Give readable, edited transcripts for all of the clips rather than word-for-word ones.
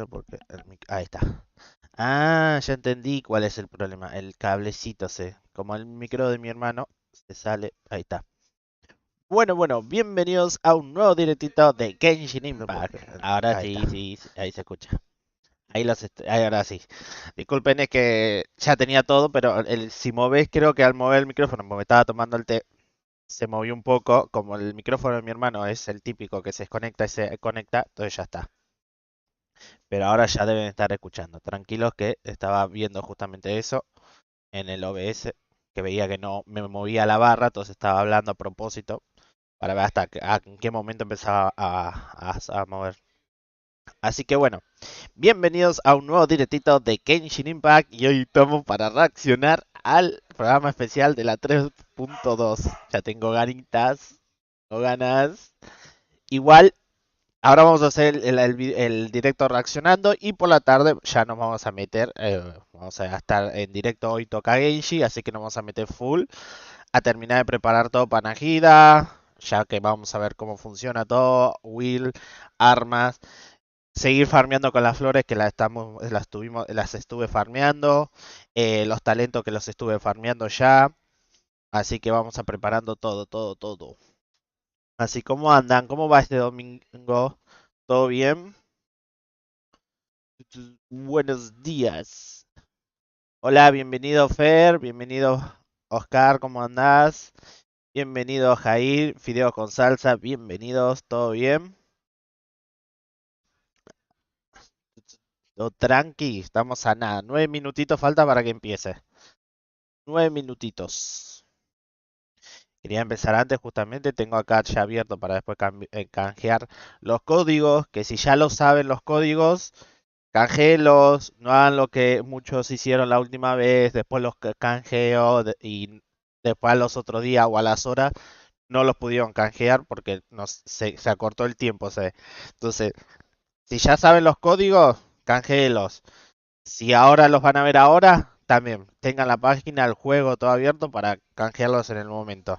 entiendo por qué ahí está. Ah, ya entendí cuál es el problema. El cablecito como el micro de mi hermano se sale. Ahí está. Bueno, bienvenidos a un nuevo directito de Genshin Impact. Ahora Ahí sí, está. sí, ahí se escucha. Ahí ahora sí. Disculpen, es que ya tenía todo, pero si moves, creo que al mover el micrófono, como me estaba tomando el té, se movió un poco. Como el micrófono de mi hermano es el típico que se desconecta y se conecta, entonces ya está. Pero ahora ya deben estar escuchando. Tranquilos que estaba viendo justamente eso en el OBS, que veía que no me movía la barra, entonces estaba hablando a propósito para ver en qué momento empezaba a mover. Así que bueno, bienvenidos a un nuevo directito de Genshin Impact y hoy estamos para reaccionar al programa especial de la 3.2. Ya tengo ganitas, o ganas. Igual ahora vamos a hacer el directo reaccionando y por la tarde ya nos vamos a meter, vamos a estar en directo hoy toca Genshi, así que nos vamos a meter full a terminar de preparar todo para Najida, ya que vamos a ver cómo funciona todo, Will, armas, seguir farmeando con las flores que las estuve farmeando, los talentos que los estuve farmeando ya, así que vamos a preparando todo. Así como andan, ¿cómo va este domingo? ¿Todo bien? Buenos días. Hola, bienvenido Fer, bienvenido Oscar, ¿cómo andás? Bienvenido Jair, Fideo con salsa, bienvenidos, ¿todo bien? Todo tranqui, estamos a nada. 9 minutitos falta para que empiece. 9 minutitos. Quería empezar antes justamente, tengo acá ya abierto para después canjear los códigos, que si ya lo saben los códigos, canjelos, no hagan lo que muchos hicieron la última vez, después los canjeo y después a los otros días o a las horas no los pudieron canjear porque se acortó el tiempo. Entonces, si ya saben los códigos, canjeelos. Si ahora los van a ver ahora, también tengan la página, el juego todo abierto para canjearlos en el momento.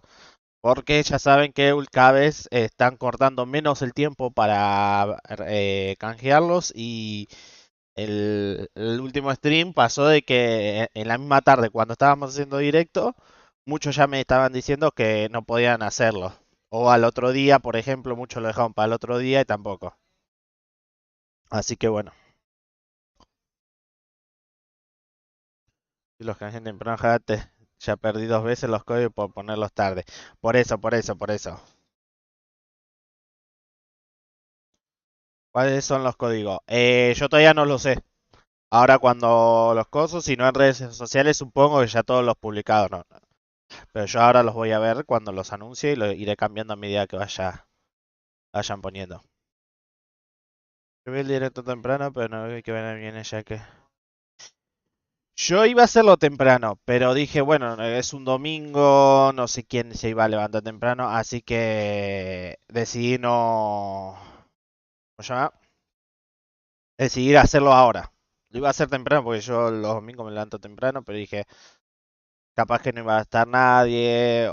Porque ya saben que cada vez están cortando menos el tiempo para canjearlos y el último stream pasó de que en la misma tarde, cuando estábamos haciendo directo, muchos ya me estaban diciendo que no podían hacerlo. O al otro día, por ejemplo, muchos lo dejaron para el otro día y tampoco. Así que bueno, si los canjean temprano, ya perdí 2 veces los códigos por ponerlos tarde. Por eso. ¿Cuáles son los códigos? Yo todavía no lo sé. Ahora cuando los cosos, si no en redes sociales, supongo que ya todos los publicados, ¿no? Pero yo ahora los voy a ver cuando los anuncie y lo iré cambiando a medida que vayan poniendo. Yo vi el directo temprano, pero no vi que venga bien ya que... Yo iba a hacerlo temprano, pero dije, bueno, es un domingo, no sé quién se iba a levantar temprano, así que decidí no... ¿Cómo se llama? Decidí hacerlo ahora. Lo iba a hacer temprano porque yo los domingos me levanto temprano, pero dije, capaz que no iba a estar nadie,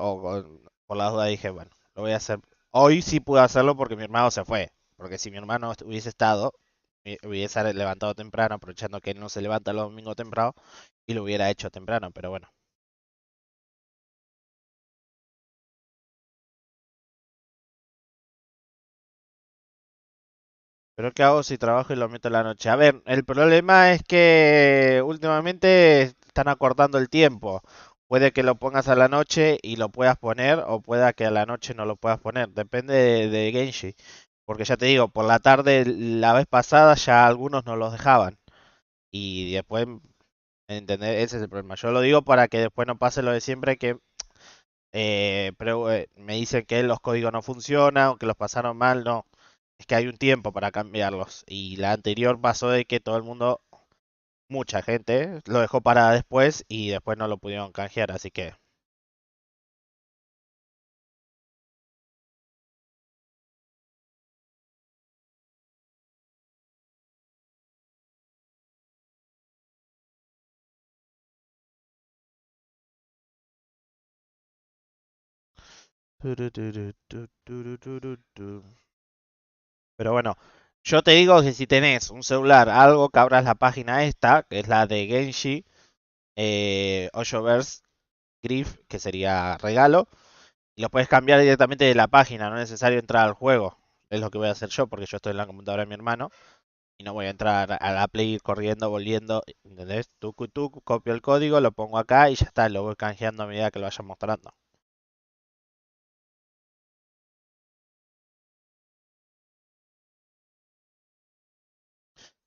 por las dudas dije, bueno, lo voy a hacer. Hoy sí pude hacerlo porque mi hermano se fue, porque si mi hermano hubiese estado, hubiese levantado temprano, aprovechando que él no se levanta los domingos temprano, y lo hubiera hecho temprano, pero bueno. Pero ¿qué hago si trabajo y lo meto en la noche? A ver, el problema es que últimamente están acortando el tiempo. Puede que lo pongas a la noche y lo puedas poner, o pueda que a la noche no lo puedas poner. Depende de Genshi. Porque ya te digo, por la tarde la vez pasada ya algunos no los dejaban. Y después, ¿entendés? Ese es el problema. Yo lo digo para que después no pase lo de siempre que me dicen que los códigos no funcionan o que los pasaron mal. No, es que hay un tiempo para cambiarlos. Y la anterior pasó de que todo el mundo, mucha gente, lo dejó para después y después no lo pudieron canjear. Así que... Pero bueno, Yo te digo que si tenés un celular, algo que abras la página esta, que es la de Genshin, HoYoverse Grief, que sería regalo, y lo puedes cambiar directamente de la página, no es necesario entrar al juego. Es lo que voy a hacer yo, porque yo estoy en la computadora de mi hermano y no voy a entrar a la Play corriendo, volviendo, ¿entendés? Tú, copio el código, lo pongo acá y ya está, lo voy canjeando a medida que lo vaya mostrando.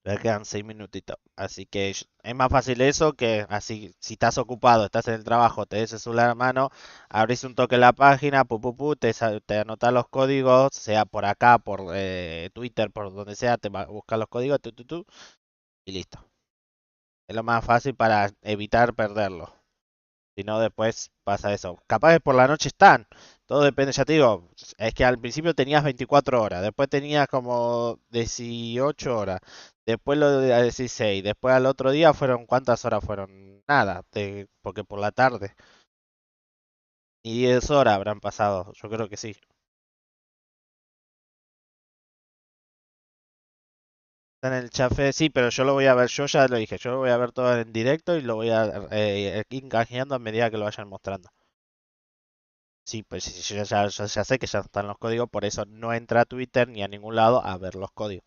Le quedan 6 minutitos. Así que es más fácil eso que así, si estás ocupado, estás en el trabajo, te des el celular a mano, abrís un toque la página, te anotás los códigos, sea por acá, por Twitter, por donde sea, buscas los códigos, y listo. Es lo más fácil para evitar perderlo. Si no, después pasa eso. Capaz que por la noche están. Todo depende, ya te digo. Es que al principio tenías 24 horas. Después tenías como 18 horas. Después lo de 16. Después al otro día fueron, ¿cuántas horas fueron? Nada. Porque por la tarde. Ni 10 horas habrán pasado. Yo creo que sí. Está en el chafe, sí, pero yo lo voy a ver. Yo ya lo dije. Yo lo voy a ver todo en directo y lo voy a ir canjeando a medida que lo vayan mostrando. Sí, pues sí, sí, yo ya sé que ya están los códigos, por eso no entra a Twitter ni a ningún lado a ver los códigos.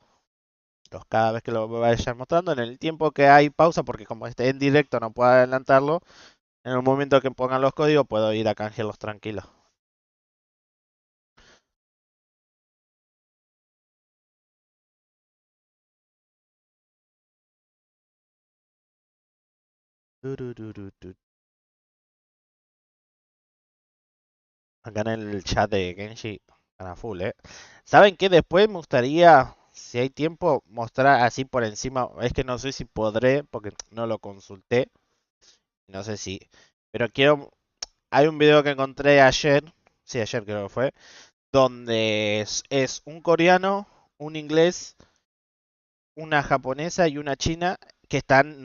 Cada vez que lo vayan mostrando, en el tiempo que hay pausa, porque como esté en directo no puedo adelantarlo, en el momento que pongan los códigos puedo ir a canjearlos tranquilos. Turururutut. Acá en el chat de Genshi, a full, ¿eh? ¿Saben qué? Después me gustaría, si hay tiempo, mostrar así por encima. Es que no sé si podré, porque no lo consulté. No sé si. Pero quiero. Hay un video que encontré ayer. Sí, ayer creo que fue. Donde es un coreano, un inglés, una japonesa y una china que están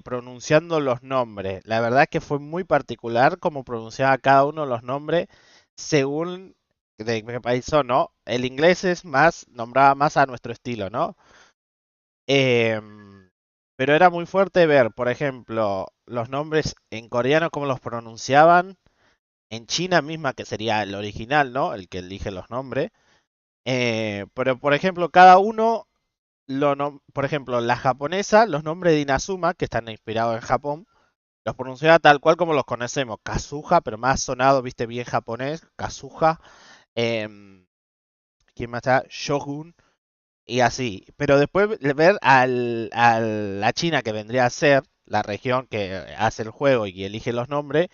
pronunciando los nombres. La verdad es que fue muy particular como pronunciaba cada uno los nombres según de qué país son, ¿no? El inglés es más, nombraba más a nuestro estilo, ¿no? Pero era muy fuerte ver, por ejemplo, los nombres en coreano, cómo los pronunciaban, en China misma, que sería el original, ¿no? El que elige los nombres. Pero, por ejemplo, cada uno por ejemplo, la japonesa, los nombres de Inazuma, que están inspirados en Japón, los pronunciaba tal cual como los conocemos. Kazuha, pero más sonado, viste, bien japonés. Kazuha. em, ¿Quién más está? Shogun. Y así. Pero después ver a la China que vendría a ser la región que hace el juego y elige los nombres,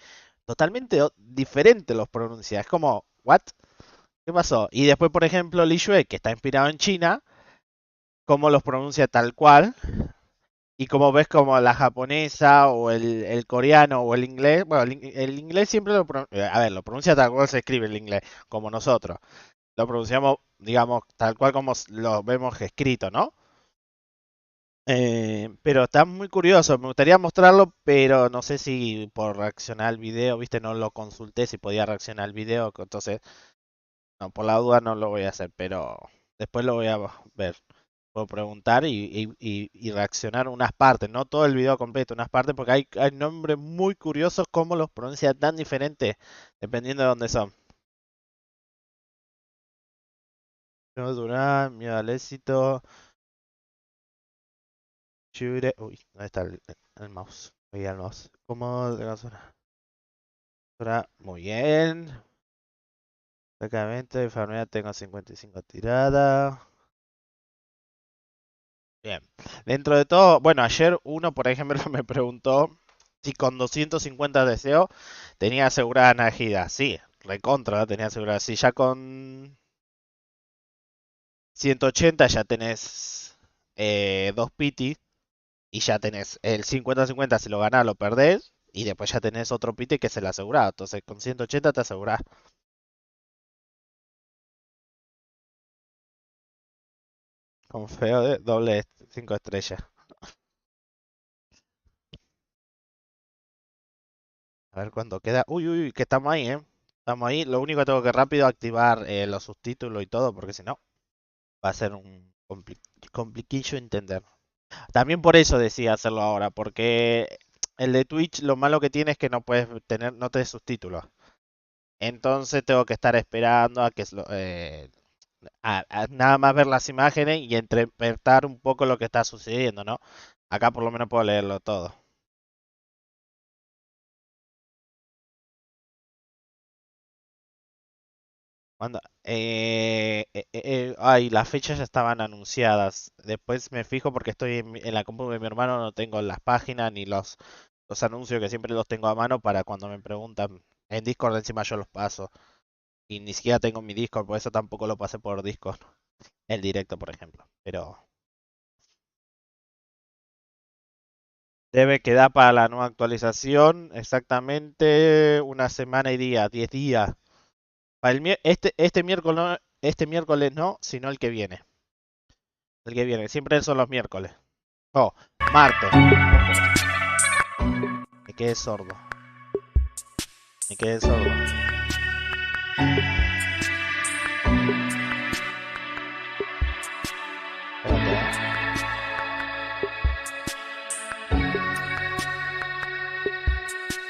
totalmente diferente los pronuncia. Es como, ¿what? ¿Qué pasó? Y después, por ejemplo, Li Yue, que está inspirado en China, cómo los pronuncia tal cual. Y como ves como la japonesa o el coreano o el inglés, bueno, el inglés siempre a ver, lo pronuncia tal cual se escribe el inglés, como nosotros. Lo pronunciamos, digamos, tal cual como lo vemos escrito, ¿no? Pero está muy curioso, me gustaría mostrarlo, pero no sé si por reaccionar al video, viste, no lo consulté si podía reaccionar al video, entonces, no, por la duda no lo voy a hacer, pero después lo voy a ver. Puedo preguntar y reaccionar unas partes, no todo el video completo, unas partes, porque hay nombres muy curiosos como los pronuncia tan diferentes dependiendo de dónde son. No Durán, miedo al éxito, Chure. Uy, ¿dónde está el mouse? Voy al mouse. ¿Cómo de basura? Muy bien. Exactamente, enfermedad tengo 55 tiradas. Bien. Dentro de todo, bueno, ayer uno, por ejemplo, me preguntó si con 250 deseos tenía asegurada Najida. Sí, recontra la tenía asegurada. Si ya con 180 ya tenés dos piti y ya tenés el 50-50, si lo ganás lo perdés y después ya tenés otro piti que es el asegurado. Entonces con 180 te asegurás. Con feo de doble 5 estrellas. A ver cuánto queda. Uy, uy, uy, que estamos ahí, ¿eh? Estamos ahí. Lo único que tengo que rápido activar los subtítulos y todo, porque si no, va a ser un Compliquillo entender. También por eso decía hacerlo ahora, porque el de Twitch lo malo que tiene es que no puedes tener, no te subtítulos. Entonces tengo que estar esperando a que a nada más ver las imágenes y interpretar un poco lo que está sucediendo, ¿no? Acá por lo menos puedo leerlo todo. Manda. Ay, las fechas ya estaban anunciadas. Después me fijo porque estoy en la compu de mi hermano, no tengo las páginas ni los anuncios que siempre los tengo a mano para cuando me preguntan. En Discord encima yo los paso. Y ni siquiera tengo mi Discord, por eso tampoco lo pasé por Discord. El directo, por ejemplo. Pero debe quedar para la nueva actualización exactamente una semana y día, 10 días. Para este miércoles no, sino el que viene. El que viene, siempre son los miércoles. Oh, martes. Me quedé sordo. Me quedé sordo. Espérate, ¿eh?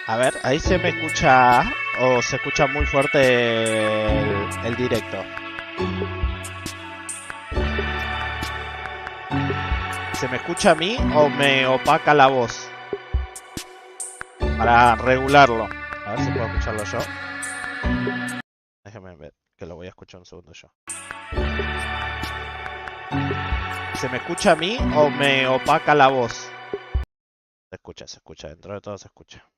A ver, ahí se me escucha o se escucha muy fuerte el directo. ¿Se me escucha a mí o me opaca la voz? Para regularlo. A ver si puedo escucharlo yo. Déjame ver, que lo voy a escuchar un segundo yo. ¿Se me escucha a mí o me opaca la voz? Se escucha, dentro de todo se escucha.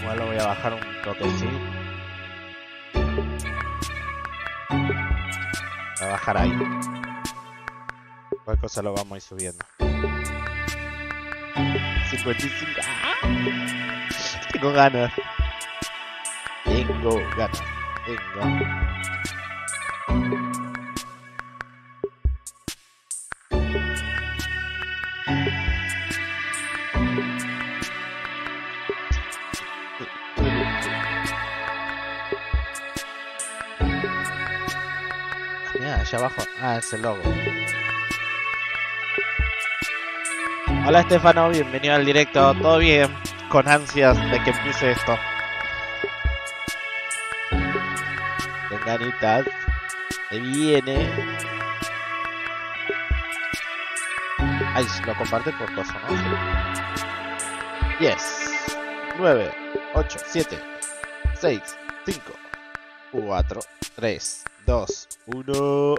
Igual lo voy a bajar un toquecito. Voy a bajar ahí. Cualquier cosa lo vamos a ir subiendo. 55. ¡Ah! Tengo ganas. Tengo. Mira, allá abajo. Ah, es el logo. Hola Estefano, bienvenido al directo. ¿Todo bien? Con ansias de que empiece esto. Con ganitas. Se viene. Ay, lo comparte por cosa, ¿no? 10, 9, 8, 7, 6, 5, 4, 3, 2, 1.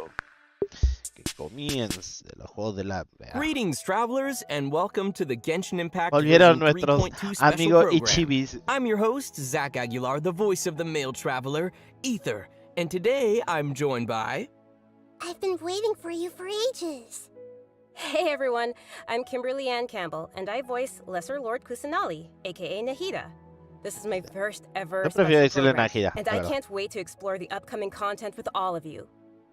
Que comience los juegos de la... Greetings, travelers, and welcome to the Genshin Impact Volvieron version nuestros 3.2 special amigos program. Ichibis. I'm your host, Zach Aguilar, the voice of the male traveler, Ether, and today I'm joined by... I've been waiting for you for ages. Hey everyone, I'm Kimberly Ann Campbell, and I voice Lesser Lord Kusanali, aka Nahida. This is my first ever Yo prefiero special decirle program, Nahida, and I can't wait to explore the upcoming content with all of you.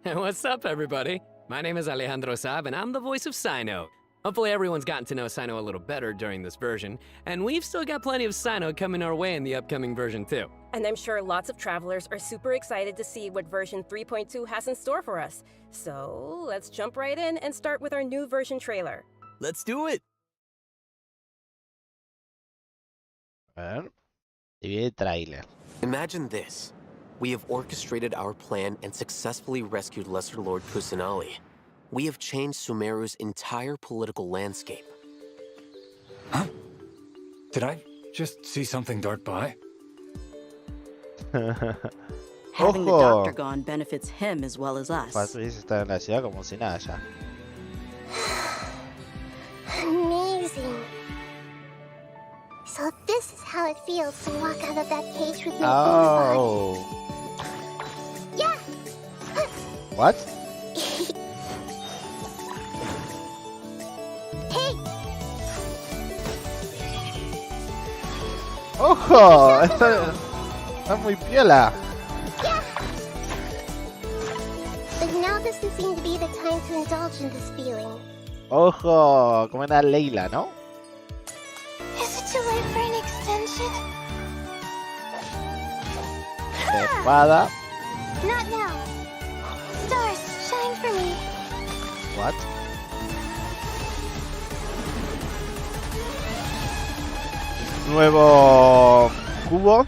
What's up, everybody? My name is Alejandro Saab, and I'm the voice of Sino. Hopefully everyone's gotten to know Sino a little better during this version, and we've still got plenty of Sino coming our way in the upcoming version too. And I'm sure lots of travelers are super excited to see what version 3.2 has in store for us. So let's jump right in and start with our new version trailer. Let's do it! A ver. Y viene el tráiler. Imagine this. We have orchestrated our plan and successfully rescued Lesser Lord Kusanali. We have changed Sumeru's entire political landscape. Huh? Did I just see something dart by? Having the Ojo. doctor gone benefits him as well as us. Fácil está en la ciudad como si nada ya. Amazing. So this is how it feels to walk out of that cage with no Oh. Yeah. What? Hey, ¡Ojo! Está muy piola. yeah. But now doesn't seem to be the time to indulge in this feeling. Ojo, como era Leila, ¿no? Is it too late for an extension? De espada. Not now. Stars, shine for me. What? Nuevo cubo.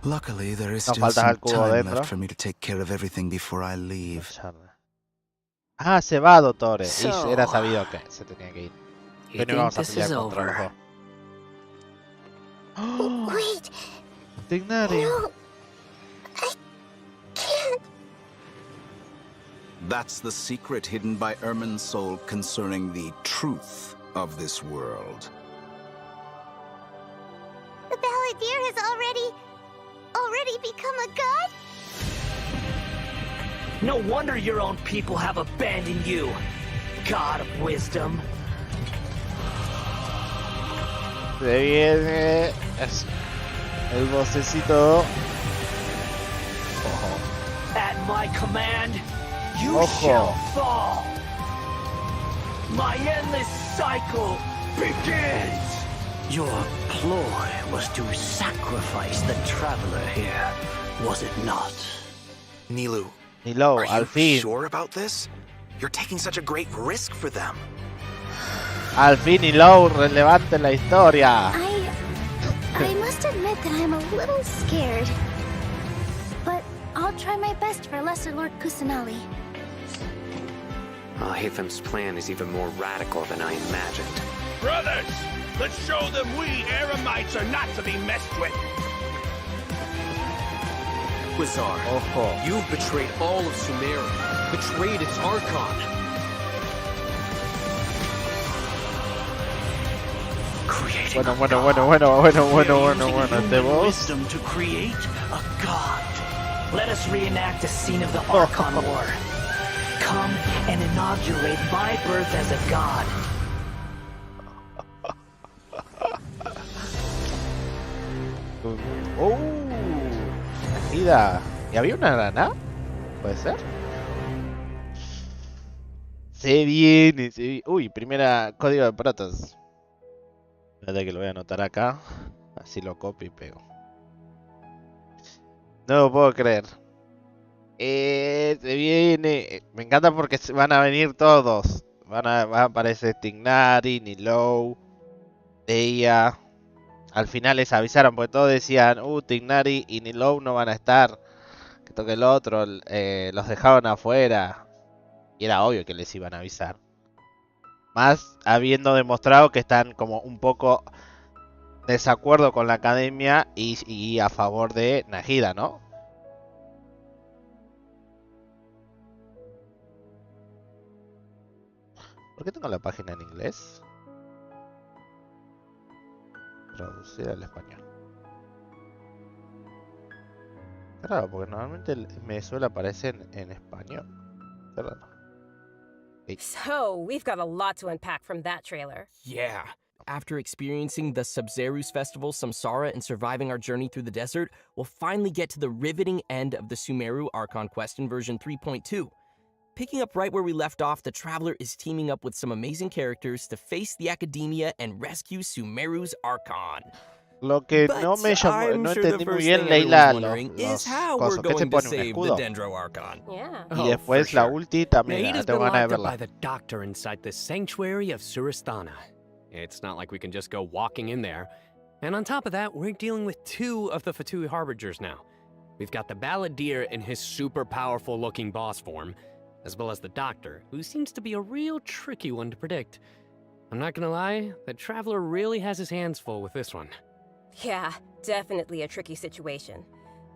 Luckily, there is Nos still falta some el cubo time dentro. left for me to take care of everything before I leave. Ah, se va, Dottore. So, Y era sabido que se tenía que ir. You Pero no think vamos a this pelear is contra los over? dos. ¡Oh! Wait, Tignari. no. I can't. That's the secret hidden by Ermin's soul concerning the truth of this world. The balladeer has already become a god? No wonder your own people have abandoned you, God of Wisdom. Se viene el vocecito. Ojo. At my command, you Ojo. shall fall. My endless cycle begins. Your ploy was to sacrifice the traveler here, was it not? Nilu, Nilo, are al you fin. sure about this? You're taking such a great risk for them. Al fin Nilo, relevante en la historia. I must admit that I'm a little scared. But I'll try my best for Lesser Lord Kusanali. Well, Hathem's plan is even more radical than I imagined. Brothers, let's show them we Eremites are not to be messed with. Wizard, Ojo. you've betrayed all of Sumeru, betrayed its Archon. Creating Bueno, a bueno, god. bueno, bueno, bueno, bueno, We're bueno, using bueno. Este human boss. wisdom to create a god. Let us reenact the scene of the Archon War. Come and inaugurate my birth as a god. Mira. ¿Y había una granada? ¿Puede ser? Se viene, se viene. Uy, primera código de protos. Espérate que lo voy a anotar acá. Así lo copio y pego. No lo puedo creer. Se viene. Me encanta porque van a venir todos. Va a aparecer Tignari, Nilou, Deia. Al final les avisaron porque todos decían, Tignari y Nilou no van a estar. Que toque el otro. Los dejaron afuera. Y era obvio que les iban a avisar. Más habiendo demostrado que están como un poco desacuerdo con la academia y a favor de Nahida, ¿no? ¿Por qué tengo la página en inglés? Traducir al español. Qué raro, porque normalmente me suele aparecer en español. Qué raro. So, we've got a lot to unpack from that trailer. Yeah. After experiencing the Sabzeruz Festival, Samsara, and surviving our journey through the desert, we'll finally get to the riveting end of the Sumeru Archon quest in version 3.2. Picking up right where we left off, the Traveler is teaming up with some amazing characters to face the Academia and rescue Sumeru's Archon. Lo que But no me llamó, I'm no sure the entendí muy first bien, thing Leila, everyone's wondering is how we're cosos. ¿Qué se going to pone? ¿Un save the escudo? Dendro Archon. Yeah. Y después la ulti también, Nahida's tengo been ganas de locked up by verla. the doctor inside the sanctuary of Surasthana. It's not like we can just go walking in there. And on top of that, we're dealing with two of the Fatui Harbingers now. We've got the Balladeer in his super powerful looking boss form, as well as the doctor, who seems to be a real tricky one to predict. I'm not gonna lie, the Traveler really has his hands full with this one. Yeah, definitely a tricky situation.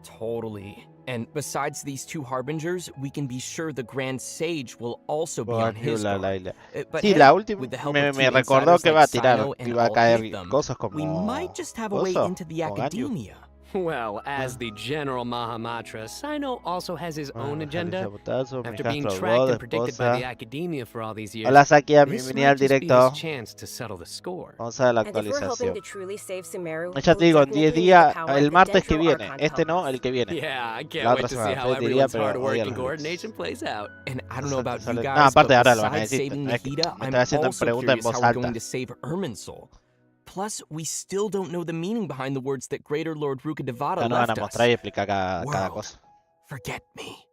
Totally. And besides these two Harbingers, we can be sure the Grand Sage will also be on his guard. But Sí, hey, la última with the help me of two recordó insiders que like va a tirar, Sino que and iba a I'll caer hit them, cosas como we might just have a way coso, into the como Ganyu. Academia. Well, as the General Mahamatra, Sino also has his own agenda. After being tracked and predicted by the Academia for all these years, Hola Sakia, this bienvenida al might just be directo. his chance to settle the score. Vamos a ver la And if we're hoping actualización. to truly save Sumeru, Ya te we'll digo, en 10 definitely need the días, power of el the martes que Dendro viene. Archon Este to no, help el que viene. Yeah, I La can't otra wait to see semana, how te diría, everyone's pero hard hoy work a and los coordination plays out. And I don't know about you No, guys, aparte but ahora lo van a besides decir. saving Es que Nahida, me I'm estás haciendo also preguntas en curious how voz we're alta. going to save Irminsul. Plus, we still don't know the meaning behind the words that Greater Lord Rukkhadevata Ya nos van a left us. mostrar y explicar cada World, cosa. forget me.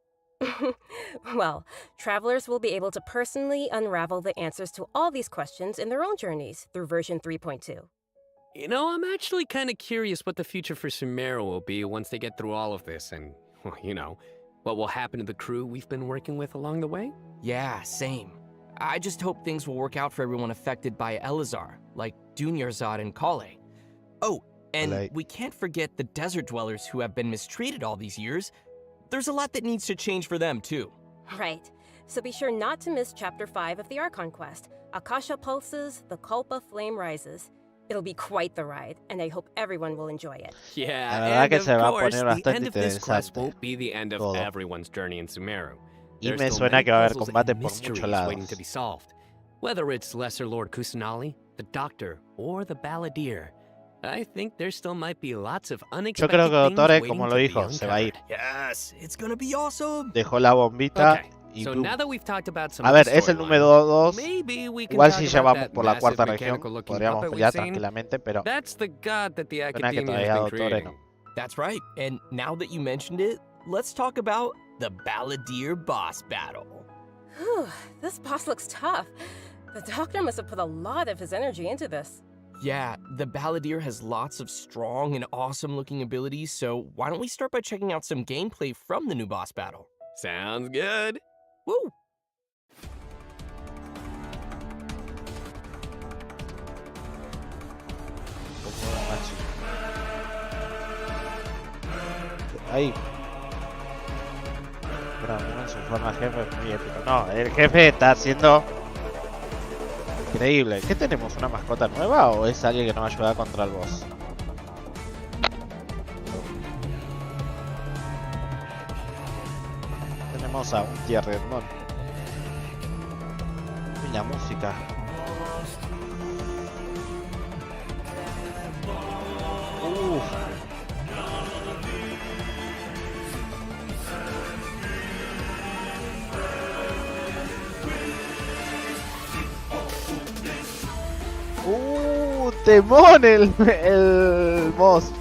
Well, travelers will be able to personally unravel the answers to all these questions in their own journeys through version 3.2. You know, I'm actually kind of curious what the future for Sumeru will be once they get through all of this and, well, you know, what will happen to the crew we've been working with along the way? Yeah, same. I just hope things will work out for everyone affected by Elazar, like Dunyarzad and Kale. Oh, and we can't forget the desert dwellers who have been mistreated all these years. There's a lot that needs to change for them, too. Right. So be sure not to miss Chapter 5 of the Archon quest, Akasha Pulses, the Kulpa Flame Rises. It'll be quite the ride, and I hope everyone will enjoy it. Yeah, and of course, the end of this quest won't be the end of everyone's journey in Sumeru. Y me suena que va a haber combate por muchos waiting to be lados. solved. Whether it's Lesser Lord Kusanali, the Doctor, or the Balladeer, I think there still might be lots of Yo unexpected creo que things Dottore, waiting como to lo be dijo, se va a ir. uncovered. Yes, it's gonna be awesome. Dejó la bombita Okay, y so boom. now that we've talked about some A of ver, the es el storyline, número 2. maybe we can Igual talk si ya about vamos that por la massive cuarta región, mechanical-looking podríamos puppet we've pelear seen. tranquilamente, pero That's the god that the suena que academia todavía has been Dottore creating. no. That's right. And now that you mentioned it, let's talk about the Balladeer boss battle. Whew, this boss looks tough. The Doctor must have put a lot of his energy into this. Yeah, the Balladeer has lots of strong and awesome looking abilities, so why don't we start by checking out some gameplay from the new boss battle? Sounds good. Woo! Ahí. Pero en su forma jefe es muy épico. No, el jefe está haciendo increíble. ¿Qué tenemos? ¿Una mascota nueva o es alguien que nos ayuda contra el boss? Tenemos a un Tierredmon. Y la música. Temón el boss.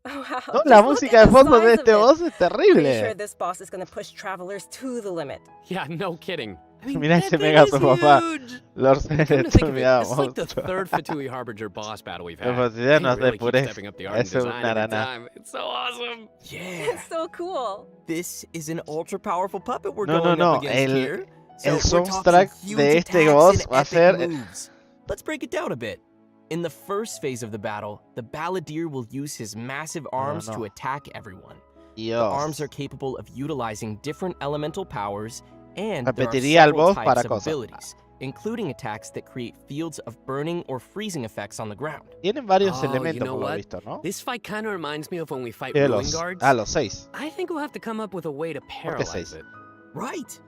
Wow, No, la just look música at de the fondo de size of este it. boss es Pretty sure terrible. this boss is gonna push travelers to the limit. Yeah, no kidding. I mean, Mira that ese thing mega is su papá. huge. Lord Come to think of it, mira, this is like the monstruo. third Fatui Harbinger boss battle we've La had. posibilidad They nos really keep depuré. stepping up the art and Es un design every narana. time. It's so awesome. Yeah, It's so cool. this is an ultra powerful puppet we're No, going no, up against here. el we're talking soundtrack huge de este attacks boss and va a epic ser- moves. Let's break it down a bit. In the first phase of the battle, the Balladeer will use his massive arms no. to attack everyone. The Dios. arms are capable of utilizing different elemental powers, and there are Repetiría al several boss types para of cosas. abilities, including attacks that create fields of burning or freezing effects on the ground. Tienen varios Oh, you elementos know por lo what? visto, ¿no? This fight kind of reminds me of when we fight Sí, Ruin Guards. los 6. I think we'll have to come up with a way to paralyze seis? it. Right.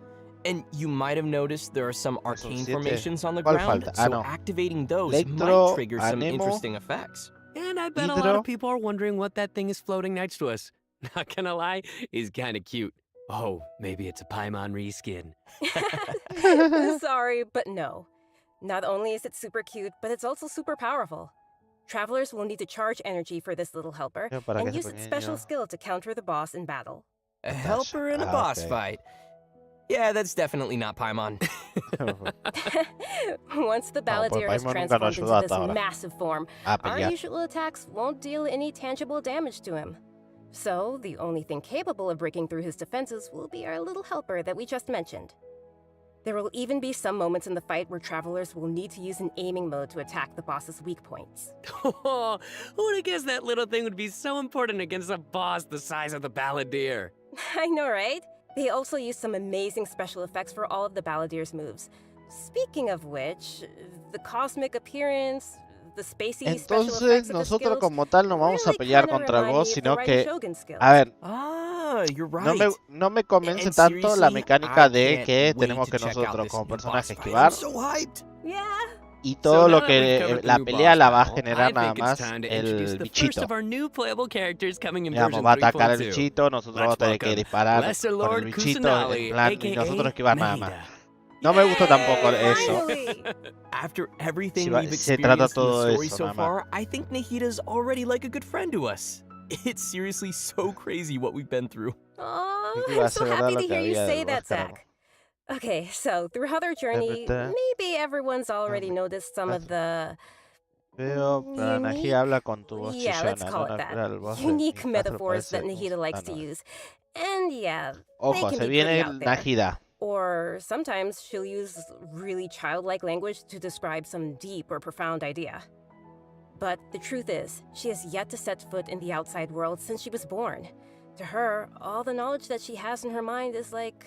And you might have noticed there are some arcane siete. formations on the ¿Cuál ground, falta? so no. activating those Electro, might trigger some Anemo. interesting effects. And I bet a lot Hydro. of people are wondering what that thing is floating next to us. Not gonna lie, he's kind of cute. Oh, maybe it's a Paimon reskin. Sorry, but no. Not only is it super cute, but it's also super powerful. Travelers will need to charge energy for this little helper Pero para and que use sea its special pequeño. skill to counter the boss in battle. A helper in a boss okay. fight. Yeah, that's definitely not Paimon. Once the Balladeer has Paimon nunca nos transformed ayudó into hasta this ahora massive form, a our pelear. usual attacks won't deal any tangible damage to him. So, the only thing capable of breaking through his defenses will be our little helper that we just mentioned. There will even be some moments in the fight where travelers will need to use an aiming mode to attack the boss's weak points. Oh, who would have guessed that little thing would be so important against a boss the size of the Balladeer? I know, right? They also use some amazing special effects for all of the Balladeer's moves. Speaking of which, the cosmic appearance, the spacey special Entonces, effects of the nosotros skills como tal no vamos a really pelear kinda contra el remind boss, me of the sino Raiden que, Shogun skills. a ver, Ah, you're right. no me convence And tanto la seriously, mecánica I de can't que wait tenemos to que check out nosotros this como new personaje boss fight. esquivar I'm so hyped. Yeah. y So todo now lo that we've que covered the la new pelea boss la va a battle, generar I nada think it's más time to introduce el the first bichito. of our new playable characters coming in Digamos, version va a atacar el 3.2. bichito, nosotros vamos a tener que welcome disparar Lesser con el Lord bichito Kusanali, en plan y aka nosotros esquivar nada más. Merida. No me gusta tampoco eso. Finally! After everything Si we've se trata experienced in the todo story eso, so nada más. far, I think Nahida's already like a good friend to us. It's seriously so crazy what we've been through. Aw, Creí que iba I'm a so ser verdad happy lo to que hear you había say del that, Oscar. Zach. Okay, so throughout our journey, maybe everyone's already noticed some of the Pero unique, Nahida habla con tu voz yeah, let's chillona, call no it that, espera el voz de unique mi Castro metaphors that parece Nahida likes to no. use. And yeah, they Ojo, can se be pretty viene out there. Nahida. Or sometimes she'll use really childlike language to describe some deep or profound idea. But the truth is, she has yet to set foot in the outside world since she was born. To her, all the knowledge that she has in her mind is like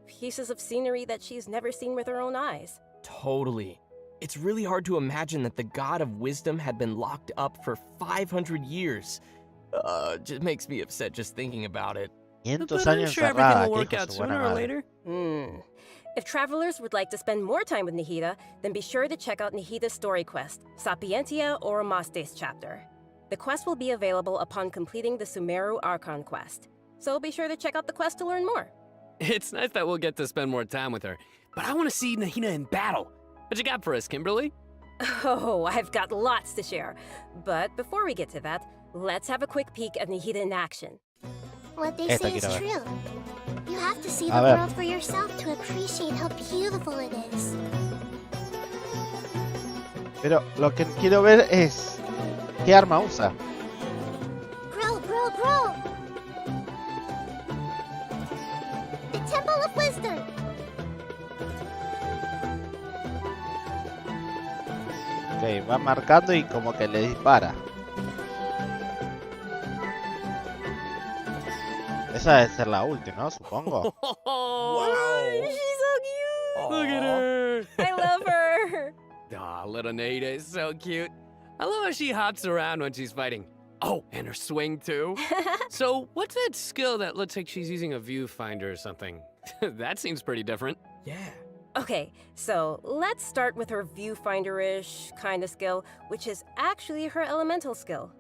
pieces of scenery that she's never seen with her own eyes. Totally. It's really hard to imagine that the god of wisdom had been locked up for 500 years. Just makes me upset just thinking about it. 500 But I'm años sure everything encerrada, will que work hijo out su buena sooner or madre. later. If travelers would like to spend more time with Nahida, then be sure to check out Nahida's story quest, Sapientia Oromastes chapter. The quest will be available upon completing the Sumeru Archon quest. So be sure to check out the quest to learn more. It's nice that we'll get to spend more time with her, but I want to see Nahida in battle. What you got for us, Kimberly? Oh, I've got lots to share. But before we get to that, let's have a quick peek at Nahida in action. What they Esta say is quiero ver. true. You have to see A the ver. world for yourself to appreciate how beautiful it is. Pero lo que quiero ver es qué arma usa. Grow, grow, grow! The Temple of Wisdom! Ok, va marcando y como que le dispara. Esa debe ser la última, ¿no? Supongo. Wow! She's so cute! Look at her! I love her! Aw, little Nahida is so cute. I love how she hops around when she's fighting. Oh, and her swing too. So, what's that skill that looks like she's using a viewfinder or something? That seems pretty different. Yeah. Okay, so let's start with her viewfinder-ish kind of skill, which is actually her elemental skill.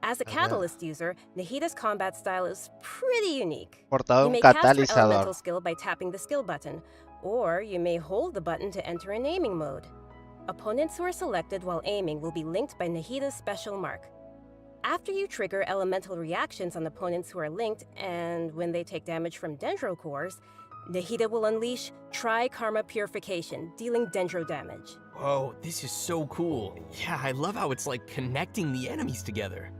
As a catalyst user, Nahida's combat style is pretty unique. Portado You un may cast her elemental catalizador. skill by tapping the skill button, or you may hold the button to enter an aiming mode. Opponents who are selected while aiming will be linked by Nahida's special mark. After you trigger elemental reactions on opponents who are linked, and when they take damage from Dendro cores, Nahida will unleash Tri-Karma Purification, dealing Dendro damage. Whoa, this is so cool. Yeah, I love how it's like connecting the enemies together.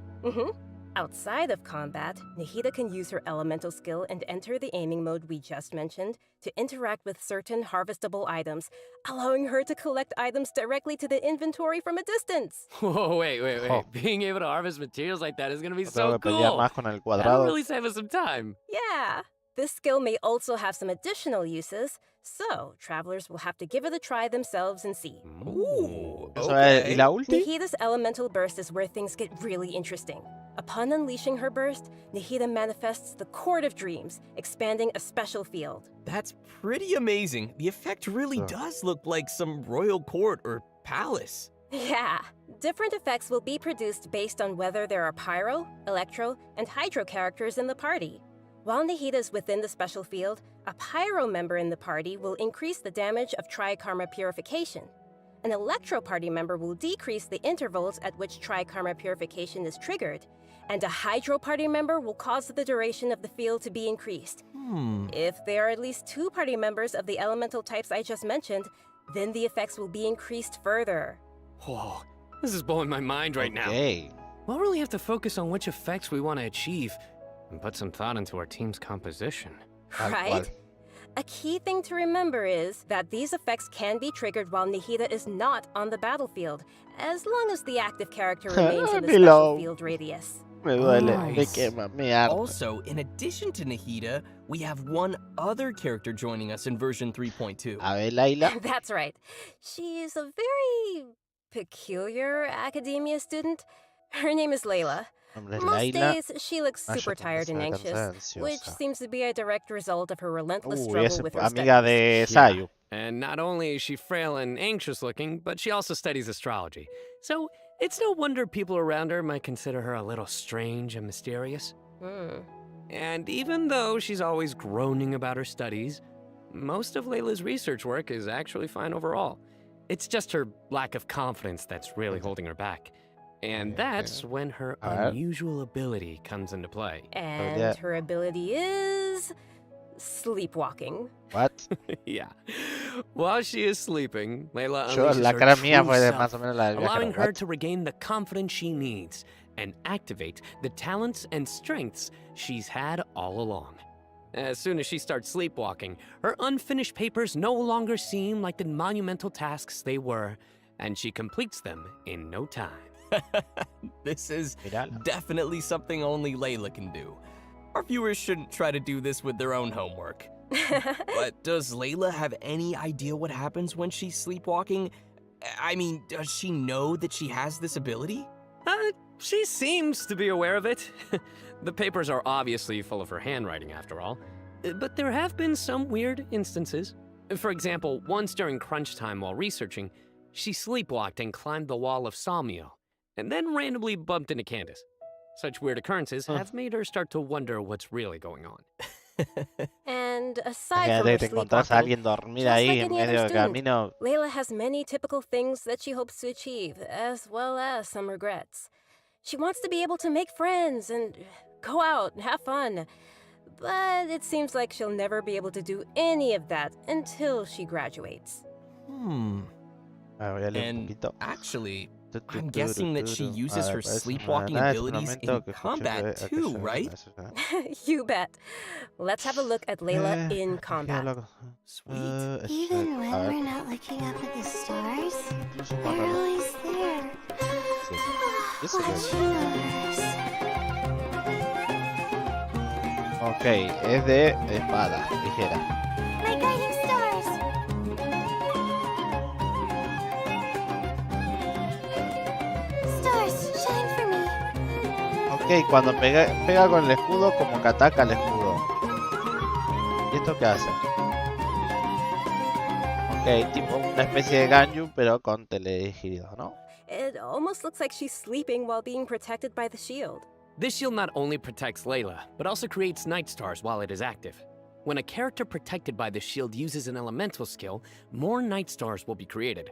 Outside of combat, Nahida can use her elemental skill and enter the aiming mode we just mentioned to interact with certain harvestable items, allowing her to collect items directly to the inventory from a distance. Whoa, wait. Oh. Being able to harvest materials like that is gonna be No so tengo que pelear cool. más con el That'll cuadrado. really save us some time. Yeah, this skill may also have some additional uses, so travelers will have to give it a try themselves and see. Ooh, Eso es, ¿y la ulti? Nahida's elemental burst is where things get really interesting. Upon unleashing her burst, Nahida manifests the Court of Dreams, expanding a special field. That's pretty amazing. The effect really does look like some royal court or palace. Yeah, different effects will be produced based on whether there are Pyro, Electro, and Hydro characters in the party. While Nahida is within the special field, a Pyro member in the party will increase the damage of Tri-Karma Purification. An Electro party member will decrease the intervals at which Tri-Karma Purification is triggered, and a Hydro party member will cause the duration of the field to be increased. If there are at least 2 party members of the elemental types I just mentioned, then the effects will be increased further. Whoa, this is blowing my mind right now. Ok. We'll really have to focus on which effects we want to achieve and put some thought into our team's composition. Tal Right? cual. A key thing to remember is that these effects can be triggered while Nahida is not on the battlefield, as long as the active character remains in the special Below. field radius. Me duele, me Nice. quema, me arde. Also, in addition to Nahida, we have one other character joining us in version 3.2. A ver, Laila. That's right. She's a very peculiar academia student. Her name is Layla. Nombre es Most Laila. days, she looks Ah, yo super también tired and soy anxious, cansada, which ansiosa. seems to be a direct result of her relentless Es struggle with her amiga studies. de Sayu. And not only is she frail and anxious looking, but she also studies astrology. So it's no wonder people around her might consider her a little strange and mysterious. Hmm. And even though she's always groaning about her studies, most of Layla's research work is actually fine overall. It's just her lack of confidence that's really holding her back. And that's when her unusual ability comes into play. And her ability is... sleepwalking. What? Yeah. While she is sleeping, Layla Yo, unleashes la her cara true mía fue self, más o menos la del allowing viajero. her to regain the confidence she needs and activate the talents and strengths she's had all along. As soon as she starts sleepwalking, her unfinished papers no longer seem like the monumental tasks they were, and she completes them in no time. This is definitely something only Layla can do. Our viewers shouldn't try to do this with their own homework. But does Layla have any idea what happens when she's sleepwalking? I mean, does she know that she has this ability? She seems to be aware of it. The papers are obviously full of her handwriting, after all. But there have been some weird instances. For example, once during crunch time while researching, she sleepwalked and climbed the wall of Sawmill, and then randomly bumped into Candace. Such weird occurrences have made her start to wonder what's really going on. And aside from her Te encontrás a alguien sleepwalking, dormida just ahí like en any other medio del student, camino. Layla has many typical things that she hopes to achieve, as well as some regrets. She wants to be able to make friends and go out and have fun. But it seems like she'll never be able to do any of that until she graduates. And actually, I'm guessing that she uses her sleepwalking abilities in combat too, right? You bet. Let's have a look at Layla in combat. Sweet. Even when we're not looking up at the stars, they're always there. Watching us. Ok, es de espada, ligera. My guiding stars. Stars, shine for me. Ok, cuando pega con el escudo, como que ataca el escudo. ¿Y esto qué hace? Ok, tipo una especie de Ganyu, pero con teledirigido, ¿no? It almost looks like she's sleeping while being protected by the shield. This shield not only protects Layla, but also creates night stars while it is active. When a character protected by the shield uses an elemental skill, more night stars will be created.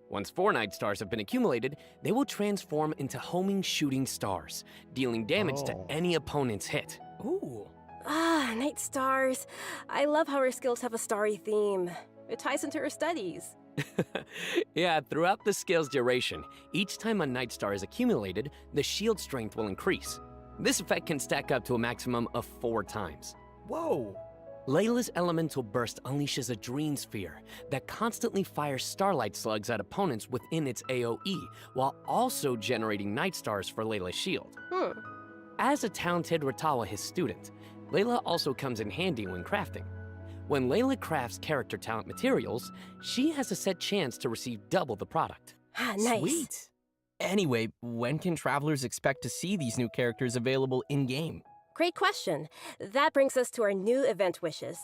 Once 4 night stars have been accumulated, they will transform into homing shooting stars, dealing damage to any opponent's hit. Ooh. Ah, night stars. I love how her skills have a starry theme. It ties into her studies. Yeah, throughout the skill's duration, each time a night star is accumulated, the shield strength will increase. This effect can stack up to a maximum of 4 times. Whoa. Layla's elemental burst unleashes a dream sphere that constantly fires starlight slugs at opponents within its AoE, while also generating night stars for Layla's shield. As a talented Ratawa his student, Layla also comes in handy when crafting. When Layla crafts character talent materials, she has a set chance to receive double the product. Ah, nice. Sweet. Anyway, when can travelers expect to see these new characters available in-game? Great question. That brings us to our new event wishes.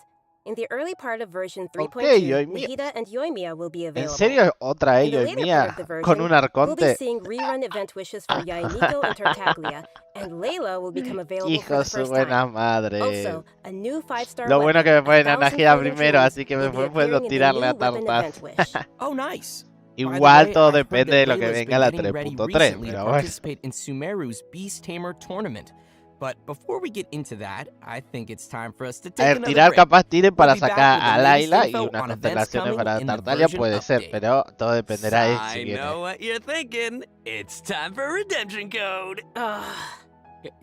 In the early part of version 3.2, Yoimiya. Nihida and Yoimiya will be ¿En available. serio otra In the later part Yoimiya of the version, con un we'll be arconte? seeing rerun event wishes for Yainiko and Tartaglia, and Layla will become available for Hijo the su first buena time. madre. Also, a new 5-star Lo bueno weapon, que me pueden a 1,000 anajear Korean primero, dreams, así que will be después puedo appearing in the tirarle a new weapon tartas. event wish. Oh, nice. Igual todo I've heard depende that de lo que Layla's venga la been getting ready 3.3, recently to pero bueno. participate in Sumeru's Beast Tamer tournament. But before we get into that, I think it's time for us to A take ver, another tirar break. capaz tiren para We'll be back sacar with the a latest Layla y info unas on events constelaciones coming para in the Tartaglia version puede ser, update. pero todo dependerá de si I viene. know what you're thinking. It's time for redemption code.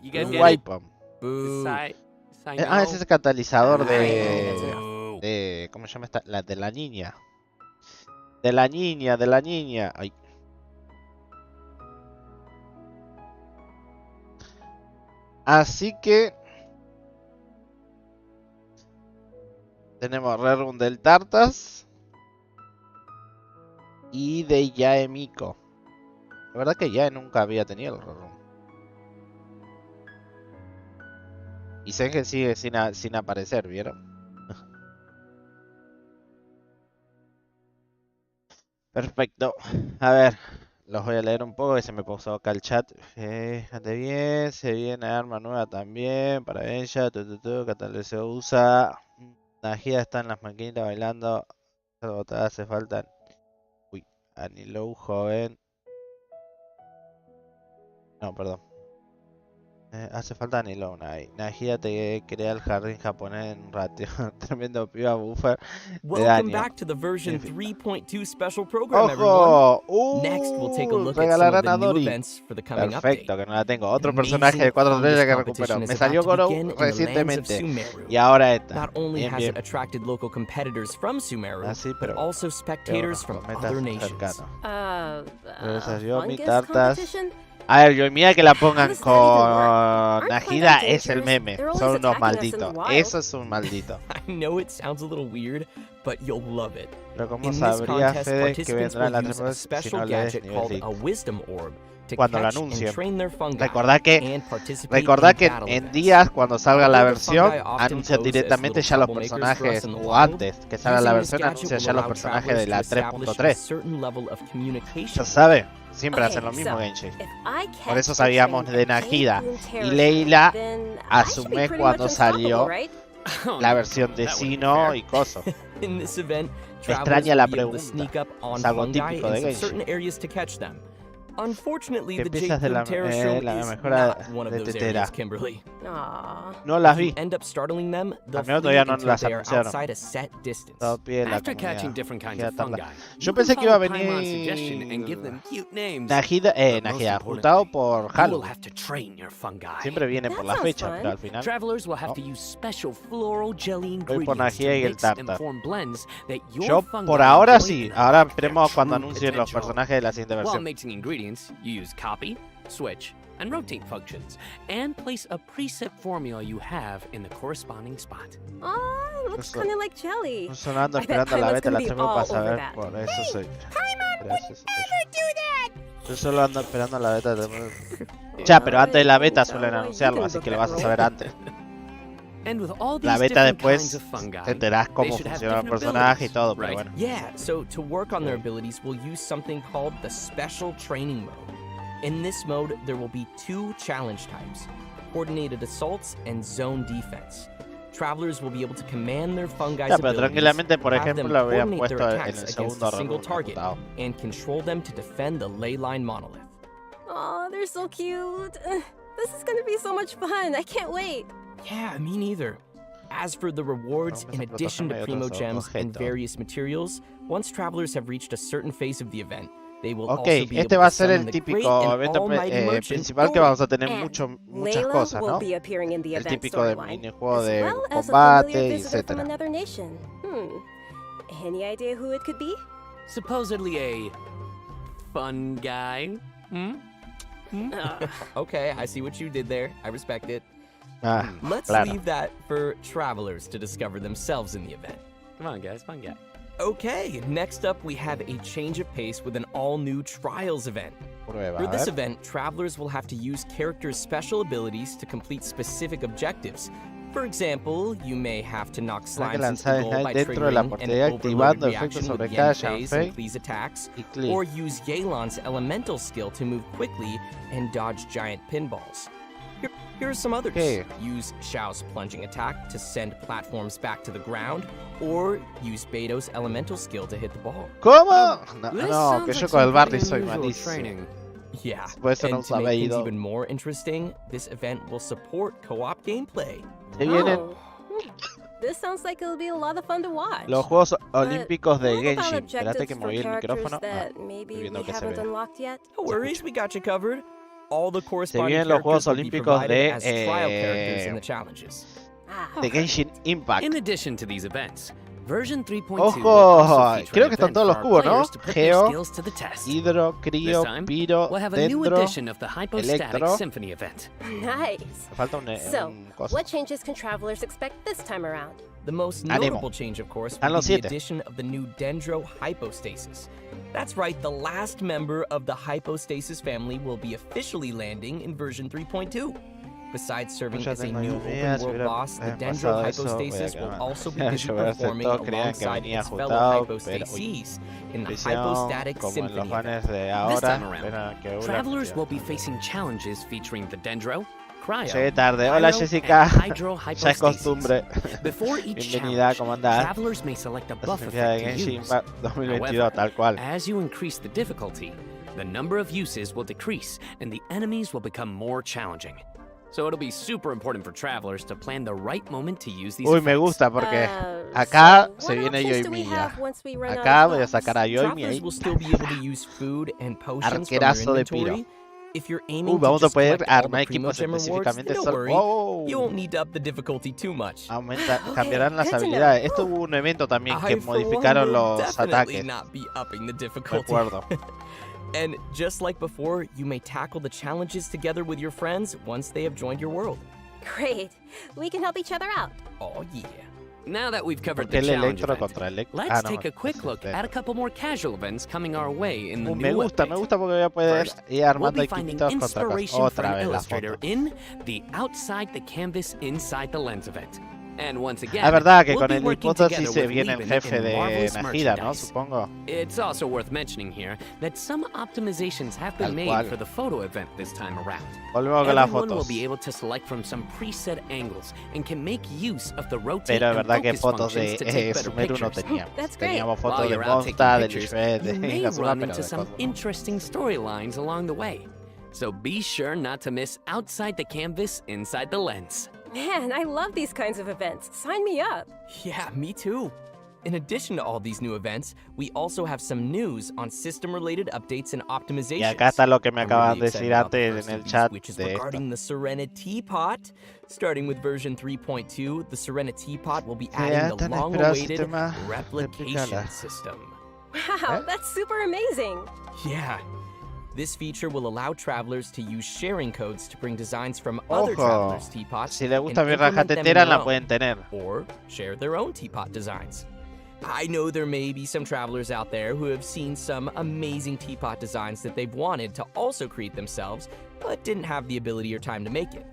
You guys Un get it? wipe 'em. Boo. Ese es el catalizador Boo. de ¿cómo se llama esta? De la niña. De la niña. Ay. Así que tenemos Rerun del Tartas y de Yae Miko. La verdad que Yae nunca había tenido el Rerun. Y Sengen sigue sin aparecer, ¿vieron? Perfecto. A ver, los voy a leer un poco que se me pausó acá el chat. Fíjate bien, se viene arma nueva también para ella. ¿Qué tal se usa? Najida está en las maquinitas bailando. Las botadas hace falta. Uy, Anilou joven. No, perdón. Hace falta Anilou ahí. Najida te crea el jardín japonés en un ratio. Tremendo piba buffer de Welcome daño. back to the version 3.2 special program, everyone. ¡Ojo! Next, we'll take a look at some Regalarán of the a new Dori. events for the coming Perfecto, update. que no la tengo. Otro An personaje de amazing 4 Congress estrellas que competition recupero. is Me about salió to Goro begin in the lands of recientemente. Sumeru. Y ahora esta. Not only Bien, has it bien. attracted local competitors from Sumeru, Ah, sí, but pero also spectators from metas other nations. cercanos. Fungus Yomi, tartas. competition? A ver, yo mira que la pongan does that even work? con Aren't Najida Fungi es el dangerous? meme. They're always Son unos attacking us in the malditos. wild. Eso es un maldito. I know it sounds a little weird, but you'll love it. Pero ¿cómo In this sabría contest, Fede que participants vendrá en la will use a 3.2 si special no lees gadget nivel called league? a wisdom orb to Cuando lo catch and anuncien. train their fungi Recordá and que in battle en events. días cuando salga la Although the fungi versión often anuncian pose as directamente little ya los troublemakers for personajes us in the o wild, antes que salga la using this versión gadget anuncian will ya los allow personajes travelers de la to establish a 3.3. certain level of communication. Ya sabe, siempre Okay, hacen lo mismo so, Genshin. if I catch Por eso and sabíamos train de a Najida Jade Boon y Terror, Leila then a I su should be mes pretty cuando much unstoppable, salió right? la versión de That wouldn't be Sino fair. y Coso. In this event, Me travelers extraña la will be able to pregunta. sneak up on Es algo fungi típico in de some Genshin. certain areas to catch them. Unfortunately, Que the empiezas Jade de Boon Terror Shroom la is mejora not one of de those tetera. areas, Kimberly. Aw. No las If you vi. end up startling them, they'll Al menos flee todavía no until las they are anunciaron. outside a set distance. Todo pie de la After catching comunidad. different kinds Najida of Tarta. fungi, Yo you pensé can que iba a follow Paimon's suggestion and give venir them cute names. Najida, But most Najida, importantly, juntado por you will Halloween. have to train your fungi. Siempre viene por That la sounds fecha, fun. pero al final Travelers will have no. to use special floral jelly Voy por ingredients to Najida y el mix and Tartar. form blends that your Yo fungi por ahora enjoy sí. and Ahora unlock their esperemos cuando true anuncien los potential. personajes de la siguiente While versión. mixing ingredients, you use copy, switch, and rotate functions, and place a preset formula you have in the corresponding spot. Aw, looks Eso- kind of like jelly. Yo solo ando I bet esperando la Paimon's beta de gonna la be 3 para all over saber, that. por eso soy. Paimon Gracias. would do that. Yo solo ando esperando la beta de... Ya, pero antes de la beta suelen anunciarlo, así que lo vas a saber antes. And with all La these beta different kinds después of fungi, te enterás they cómo should have funciona el different personaje y abilities, todo, pero right? bueno. Yeah, so to work on their abilities, we'll use something called the Special Training Mode. In this mode, there will be two challenge types, Coordinated Assaults and Zone Defense. Travelers will be able to command their fungi's Ya, pero abilities, tranquilamente, por have ejemplo, them lo habían coordinate their puesto en attacks el against segundo a single run target, ejecutado. and control them to defend the Leyline Monolith. Aw, they're so cute. This is gonna be so much fun. I can't wait. Yeah, me neither. As for the rewards, Vamos in a addition to protegerme de Primo otros Gems and objetos. various materials, once travelers have reached a certain phase of the event, they will Ok, also be este able va a to ser summon el the típico great and evento almighty merchant principal que Dori. vamos a tener And muchas Layla cosas, will ¿no? be appearing in the El event típico de storyline, minijuego as de well as a combate, familiar visitor from etc. another nation. Any idea who it could be? Supposedly a fun guy. Hmm? Okay, I see what you did there. I respect it. Ah, Let's claro. leave that for travelers to discover themselves in the event. Come on, guys, fun guy. Okay, next up we have a change of pace with an all-new Trials event. Prueba, For a this ver. event, travelers will have to use characters' special abilities to complete specific objectives. For example, you may have to knock Habrá que slimes into lanzar the goal by Snake dentro de la triggering an portería overloaded activando efectos reaction sobre with cada Yanfei's and Yanfei Klee's attacks, y Klee. or use Yelan's elemental skill to move quickly and dodge giant pinballs. Here are some others. Okay. Use Xiao's plunging attack to send platforms back to the ground, or use Beto's elemental skill to hit the ball. ¿Cómo? No, This no, sounds que like yo con some el Barley pretty soy unusual malísimo. training. Yeah, Por eso no and to make things ido. even more interesting, this event will support co-op gameplay. Se vienen Oh. This sounds like it'll be a lot of fun to watch. los Juegos But Olímpicos de what about Genshin. Espérate objectives que for moví el characters micrófono. that estoy maybe viendo we que se haven't ve. unlocked yet? No worries, we got you covered. All the Se corresponding vienen los Juegos characters will be Olímpicos provided as trial characters in de, the challenges. de Genshin Impact. In addition to these events, version 3.2 will Ojo, also feature creo an que están event todos los for our cubos, ¿no? players to put their Geo, skills to the test. Hidro, Crío, This time, Piro, we'll have a new Dendro. edition of the Hypostatic Electro. Symphony event. Nice. Me falta un So, cosa. what changes can travelers expect this time around? The most Anemo. notable change, of course, Están will los be the 7. addition of the new Dendro Hypostasis. That's right, the last member of the Hypostasis family will be officially landing in version 3.2. Besides serving Ya as a tengo new ideas, open world hubiera boss, the Dendro pasado eso, voy a Hypostasis will quemar. also be Yo busy voy a hacer performing todo, creían que alongside venía its fellow ajustado, pero Hypostases in the prisión, Hypostatic como en los Symphony banners event. de This ahora. time around, Espera que una travelers actividad. will be facing challenges featuring the Dendro, cryo, Llegué tarde. Hola pyro, Jessica. and Ya es hydrohypostasis. costumbre. Before each Bienvenida, ¿cómo challenge, andás? travelers may select a La buff certificada effect de to Genshin use. Impact 2022, However, tal cual. as you increase the difficulty, the number of uses will decrease and the enemies will become more challenging. So it'll be super important for travelers to plan the right moment to use these Uy, me effects. gusta porque acá So se what viene options Yo y do we Milla. have once we run out Acá of voy a buffs? sacar a Yo y Travelers Milla. will still be able to use food and potions from their Arquerazo de Piro. inventory. If you're aiming to Vamos a just poder collect all the armar Primo equipos Gem rewards, específicamente don't solo. worry, ¡Wow! you won't need to up the difficulty too much. Cambiarán las good to know. habilidades. Esto hubo un evento también que I, for one, modificaron will los definitely ataques. not be upping the difficulty. Recuerdo. And just like before, you may tackle the challenges together with your friends once they have joined your world. Great. We can help each other out. Oh yeah. Now that we've covered Porque the el challenge Electro event, contra Electro. let's no, take a quick look at a couple more casual events coming our way in the me new gusta update. porque voy a poder First, ir we'll armando be finding equipitos contra cosas. inspiration Otra from vez la Illustrator foto. in the Outside the Canvas Inside the Lens event. And once again, Es verdad que we'll con be el working hipótesis together se with viene el Leben jefe in de marvelous Najida, ¿no? merchandise. Supongo. It's also worth mentioning here that some optimizations have been Tal made cual. for the photo event this time around. Volvemos con las Everyone will fotos. be able to select from some preset angles and can make use of the rotate Pero es and verdad que focus fotos functions de to take better Sumeru no pictures. teníamos. That's great. Teníamos While fotos de you're out taking Monsta, de pictures, Lisbeth, you de may Inazuma, run pero into de some cosas. interesting storylines along the way. So be sure not to miss Outside the Canvas, Inside the Lens. Man, I love these kinds of events. Sign me up. Yeah, me too. In addition to all these new events, we also have some news on system-related updates and optimizations. Y acá está lo que me I'm acabas really de excited decir about the antes first en of el these, chat which is de esto. regarding the Serenity Pot. Starting with version 3.2, the Serenity Pot will be Ya adding the tan esperado long-awaited sistema replication replicar. system. Wow, that's super amazing. Yeah. This feature will allow travelers to use sharing codes to bring designs from other Ojo, travelers' teapots si les gusta and mi raja implement them in tetera their la own, pueden tener. or share their own teapot designs. I know there may be some travelers out there who have seen some amazing teapot designs that they've wanted to also create themselves, but didn't have the ability or time to make it.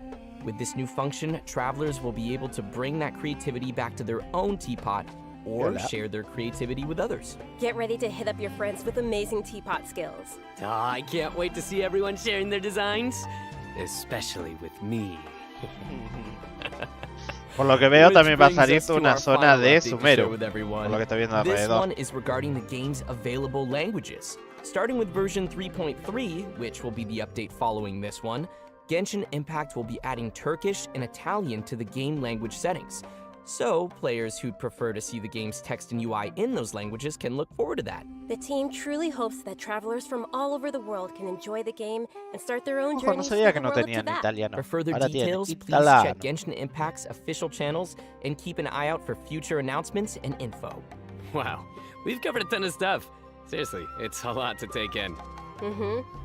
With this new function, travelers will be able to bring that creativity back to their own teapot or HoYoLab. share their creativity with others. Get ready to hit up your friends with amazing teapot skills. Oh, I can't wait to see everyone sharing their designs, especially with me. Por lo que veo Which también va a brings salir us to una our zona final de update to share Sumeru. with everyone. Por lo que estoy viendo This alrededor. one is regarding the game's available languages. Starting with version 3.3, which will be the update following this one, Genshin Impact will be adding Turkish and Italian to the game language settings. So, players who'd prefer to see the game's text and UI in those languages can look forward to that. The team truly hopes that travelers from all over the world can enjoy the game and start their own Ojo, no journeys sabía through que the no world up to tenían that. italiano. For further Ahora tienen details, please italiano. check Genshin Impact's official channels and keep an eye out for future announcements and info. Wow, we've covered a ton of stuff. Seriously, it's a lot to take in.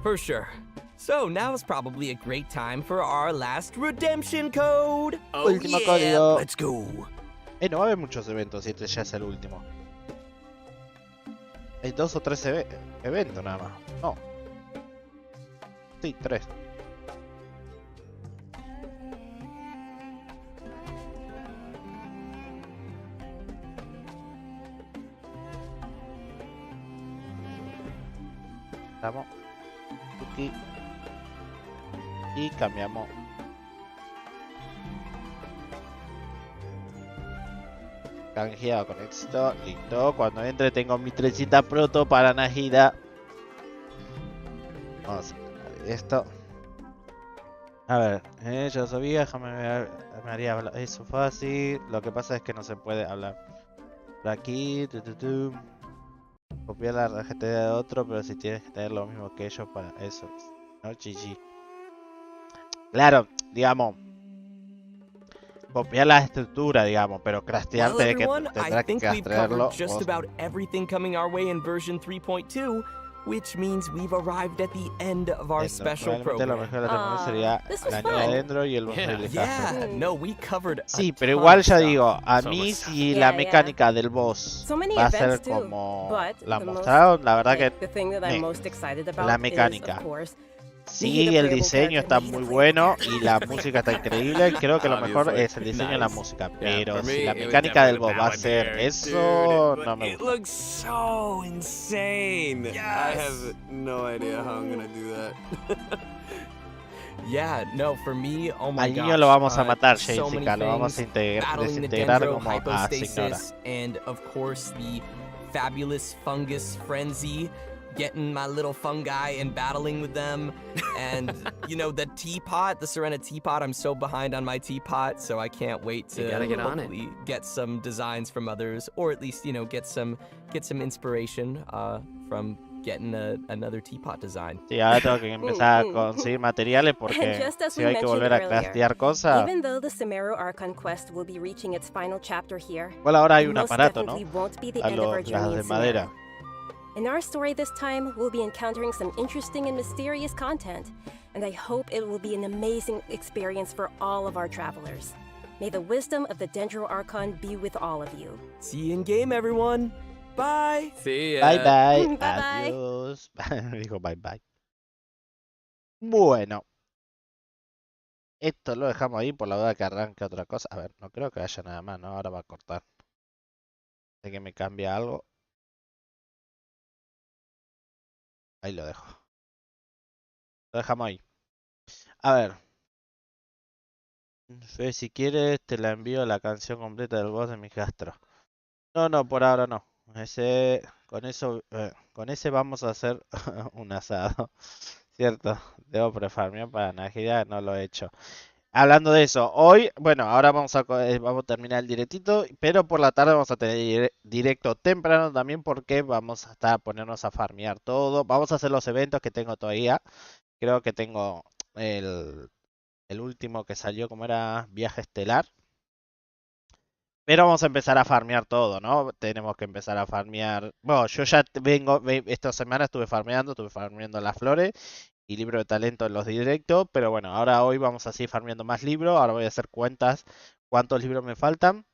For sure. So now is probably a great time for our last redemption code. Oh Último yeah, código. let's go. No va a haber muchos eventos y este ya es el último. Hay 2 o 3 eventos nada más. No. Sí, 3. Estamos. Aquí. Y cambiamos. Canjeado con éxito, listo. Cuando entre tengo mi trencita proto para Najida. Vamos a quitar esto. A ver, yo sabía, déjame ver, me haría hablar. Eso fácil. Lo que pasa es que no se puede hablar. Por aquí, copiar la tarjeta de otro, pero si tienes que tener lo mismo que ellos para eso. No, GG. Claro, digamos. Copiar la estructura, digamos, pero craftear Well, que everyone, I tendrá que think we've craftearlo. covered just about everything coming our way in version 3.2, which means we've arrived at the end of our special Probablemente lo program. mejor de la tecnología sería this was la niña fun. adentro y el Yeah. bosque Yeah, no, we covered a Sí, pero ton igual of ya stuff. digo, a So mí much si Yeah, la yeah. mecánica del boss So many va a ser events too, como but la the most, mostraron, la verdad like, que the thing that I'm me- most excited about la is, mecánica. of course, sí, el diseño está muy bueno y la música está increíble. Creo que lo mejor es el diseño y la música, pero for me, si la it was mecánica del definitely boss va a the ser Balladeer. eso, Dude, no me it gusta. looks so insane. I have no idea how I'm gonna do that. Yeah, no, for me, oh my Al niño gosh, lo vamos a matar, so many Jessica. Lo vamos a things, battling the desintegrar como a Signora. hypostasis, and of course the fabulous fungus frenzy, getting my little fungi and battling with them, and you know, the teapot, the Serena teapot. I'm so behind on my teapot, so I can't wait to You gotta get on it. hopefully get some designs from others, or at least, you know, get some inspiration from getting another teapot design. Sí, ahora tengo que empezar a conseguir materiales And porque just as si we hay que mentioned volver a earlier, craftear cosas. even though the Sumeru Archon quest will be reaching its final chapter here, Igual ahora hay it un most aparato, ¿no? definitely won't be the A end of our las journey de in madera. Sumeru. In our story this time, we'll be encountering some interesting and mysterious content, and I hope it will be an amazing experience for all of our travelers. May the wisdom of the Dendro Archon be with all of you. See you in game, everyone. Bye. See ya. Bye bye. Bye bye. Adiós. Dijo bye bye. Bueno. Esto lo dejamos ahí por la duda que arranque otra cosa. A ver, no creo que haya nada más, ¿no? Ahora va a cortar. Sé que me cambia algo. Ahí lo dejo. Lo dejamos ahí. A ver. Fe, si quieres te la envío la canción completa del boss de mi Castro. No, por ahora no. Con ese vamos a hacer un asado. Cierto, debo prefarmear para Najida, no lo he hecho. Hablando de eso, hoy, bueno, ahora vamos a terminar el directito, pero por la tarde vamos a tener directo temprano también porque vamos a estar a ponernos a farmear todo. Vamos a hacer los eventos que tengo todavía. Creo que tengo el último que salió, como era Viaje Estelar. Pero vamos a empezar a farmear todo, ¿no? Tenemos que empezar a farmear. Bueno, yo ya esta semana estuve farmeando las flores y libro de talento en los directos, pero bueno, ahora hoy vamos a seguir farmeando más libros. Ahora voy a hacer cuentas cuántos libros me faltan.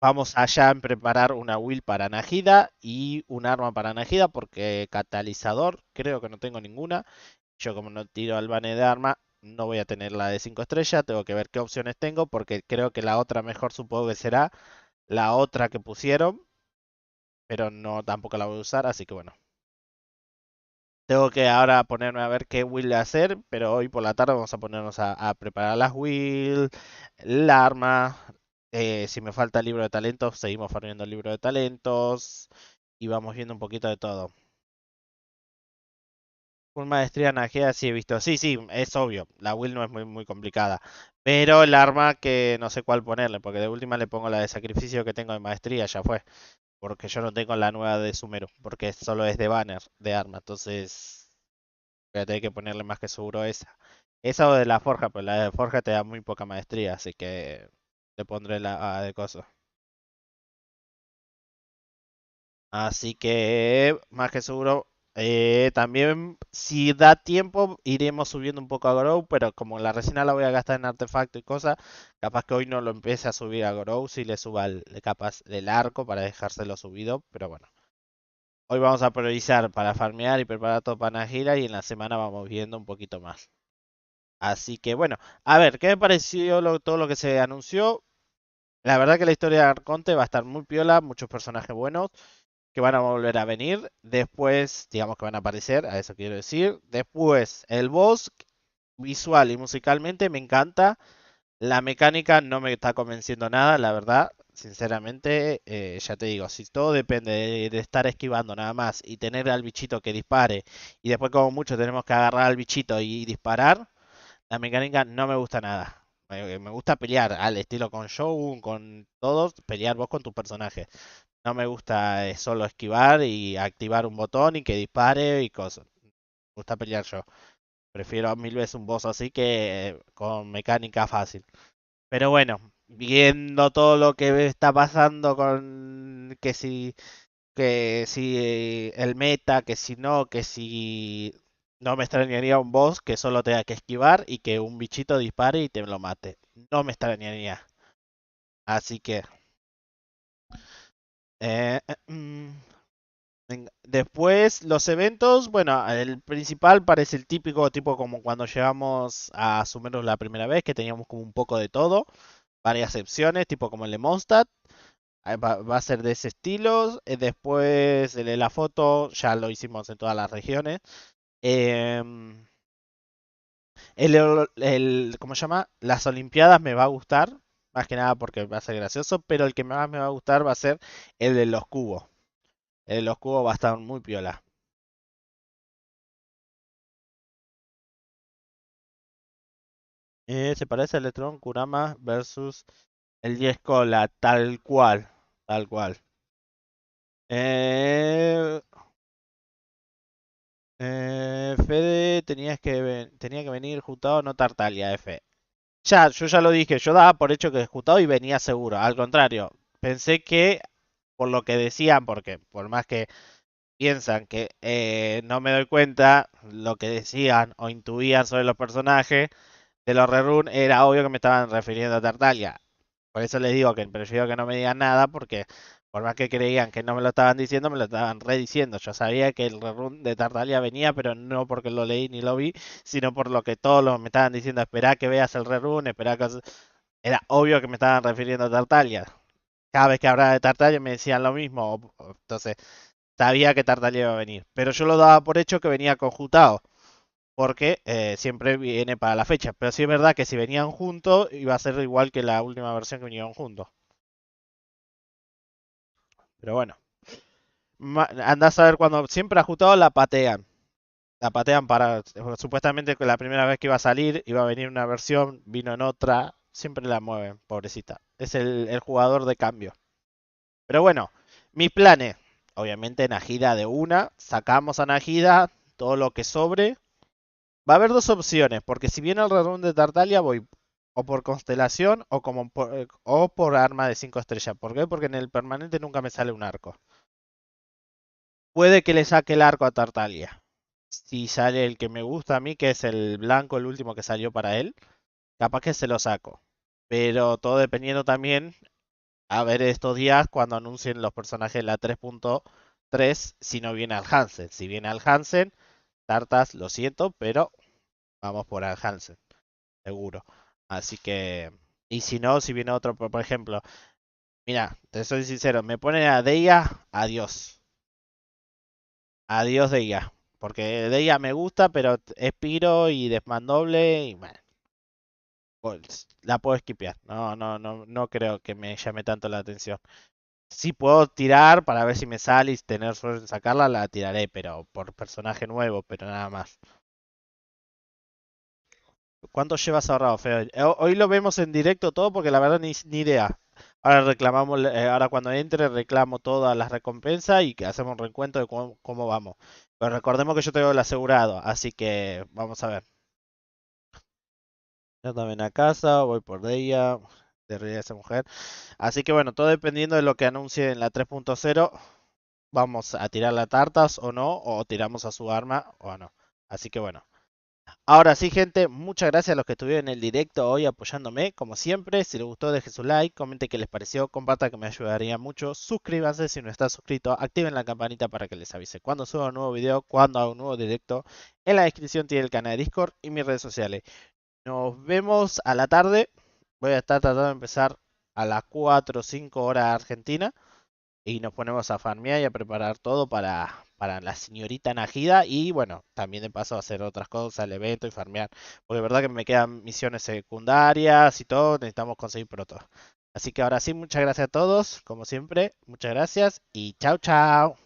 Vamos allá en preparar una will para Najida y un arma para Najida porque catalizador creo que no tengo ninguna. Yo como no tiro al bane de arma, no voy a tener la de 5 estrellas. Tengo que ver qué opciones tengo porque creo que la otra mejor supongo que será la otra que pusieron. Pero no, tampoco la voy a usar, así que bueno. Tengo que ahora ponerme a ver qué will hacer, pero hoy por la tarde vamos a ponernos a preparar las will, el arma. Si me falta el libro de talentos, seguimos farmeando el libro de talentos y vamos viendo un poquito de todo. Full maestría Najea sí he visto. Sí, es obvio. La will no es muy complicada. Pero el arma que no sé cuál ponerle, porque de última le pongo la de sacrificio que tengo de maestría, ya fue. Porque yo no tengo la nueva de Sumeru, porque solo es de banner, de arma. Entonces voy a tener que ponerle más que seguro esa. Esa o de la forja, pero la de forja te da muy poca maestría, así que le pondré la de coso. Así que más que seguro. También, si da tiempo, iremos subiendo un poco a Grow, pero como la resina la voy a gastar en artefacto y cosas, capaz que hoy no lo empiece a subir a Grow, si le suba capaz el arco para dejárselo subido, pero bueno. Hoy vamos a priorizar para farmear y preparar todo para Najira y en la semana vamos viendo un poquito más. Así que bueno, a ver, ¿qué me pareció todo lo que se anunció? La verdad que la historia de Arconte va a estar muy piola, muchos personajes buenos que van a volver a venir. Después, digamos que van a aparecer, a eso quiero decir. Después, el boss, visual y musicalmente me encanta. La mecánica no me está convenciendo nada, la verdad. Sinceramente, ya te digo, si todo depende de estar esquivando nada más y tener al bichito que dispare y después como mucho tenemos que agarrar al bichito y disparar, la mecánica no me gusta nada. Me gusta pelear al estilo con Shogun, con todos, pelear vos con tu personaje. No me gusta solo esquivar y activar un botón y que dispare y cosas. Me gusta pelear yo. Prefiero mil veces un boss así que con mecánica fácil. Pero bueno, viendo todo lo que está pasando con que si el meta, que si no, que si no me extrañaría un boss que solo tenga que esquivar y que un bichito dispare y te lo mate. No me extrañaría. Así que eh, eh, mm, después los eventos, bueno, el principal parece el típico, tipo como cuando llegamos a Sumeru la primera vez, que teníamos como un poco de todo, varias opciones, tipo como el de Mondstadt. Va a ser de ese estilo. Después el de la foto ya lo hicimos en todas las regiones. Em, ¿Cómo se llama? Las Olimpiadas me va a gustar, más que nada porque va a ser gracioso, pero el que más me va a gustar va a ser el de los cubos. El de los cubos va a estar muy piola. Se parece a Electron Kurama versus el 10 Cola, tal cual, tal cual. Eh, Fede tenía que venir Jutao, no Tartaglia, F. Ya, yo ya lo dije, yo daba por hecho que Jutao y venía seguro. Al contrario, pensé que por lo que decían, porque por más que piensan que no me doy cuenta, lo que decían o intuían sobre los personajes de los Rerun era obvio que me estaban refiriendo a Tartaglia. Por eso les digo que prefiero que no me digan nada, porque por más que creían que no me lo estaban diciendo, me lo estaban rediciendo. Yo sabía que el rerun de Tartaglia venía, pero no porque lo leí ni lo vi, sino por lo que todos me estaban diciendo, esperá que veas el rerun, esperá que... Era obvio que me estaban refiriendo a Tartaglia. Cada vez que hablaba de Tartaglia me decían lo mismo, entonces sabía que Tartaglia iba a venir. Pero yo lo daba por hecho que venía conjutado, porque siempre viene para la fecha. Pero sí es verdad que si venían juntos, iba a ser igual que la última versión que vinieron juntos. Pero bueno. Andás a ver cuando siempre ajustado la patean. La patean para. Supuestamente que la primera vez que iba a salir iba a venir una versión, vino en otra. Siempre la mueven, pobrecita. Es el jugador de cambio. Pero bueno, mis planes. Obviamente Najida de una. Sacamos a Najida. Todo lo que sobre. Va a haber dos opciones. Porque si viene el rerun de Tartaglia, voy o por constelación o por arma de 5 estrellas. ¿Por qué? Porque en el permanente nunca me sale un arco. Puede que le saque el arco a Tartaglia. Si sale el que me gusta a mí, que es el blanco, el último que salió para él, capaz que se lo saco. Pero todo dependiendo también, a ver estos días cuando anuncien los personajes de la 3.3, si no viene al Hansen. Si viene al Hansen, Tartas, lo siento, pero vamos por al Hansen, seguro. Así que, y si no, si viene otro, por ejemplo, mira, te soy sincero, me pone a Deia, adiós. Adiós de ella. Porque de ella me gusta, pero es piro y desmandoble y bueno, pues, la puedo esquipear. No creo que me llame tanto la atención. Si puedo tirar para ver si me sale y tener suerte en sacarla, la tiraré, pero por personaje nuevo, pero nada más. ¿Cuánto llevas ahorrado, Fede? Hoy lo vemos en directo todo porque la verdad ni idea. Ahora reclamamos, ahora cuando entre reclamo todas las recompensas y que hacemos un recuento de cómo vamos. Pero recordemos que yo tengo el asegurado, así que vamos a ver. Yo también a casa, voy por ella, de realidad esa mujer. Así que bueno, todo dependiendo de lo que anuncie en la 3.0, vamos a tirar la tartas o no, o tiramos a su arma o no. Así que bueno. Ahora sí, gente, muchas gracias a los que estuvieron en el directo hoy apoyándome, como siempre. Si les gustó, dejen su like, comenten qué les pareció, compartan que me ayudaría mucho. Suscríbanse si no están suscritos, activen la campanita para que les avise cuando suba un nuevo video, cuando haga un nuevo directo. En la descripción tiene el canal de Discord y mis redes sociales. Nos vemos a la tarde. Voy a estar tratando de empezar a las 4 o 5 horas Argentina. Y nos ponemos a farmear y a preparar todo para la señorita Najida. Y bueno, también de paso a hacer otras cosas, el evento y farmear. Porque de verdad que me quedan misiones secundarias y todo. Necesitamos conseguir pronto. Así que ahora sí, muchas gracias a todos. Como siempre, muchas gracias y chao, chao.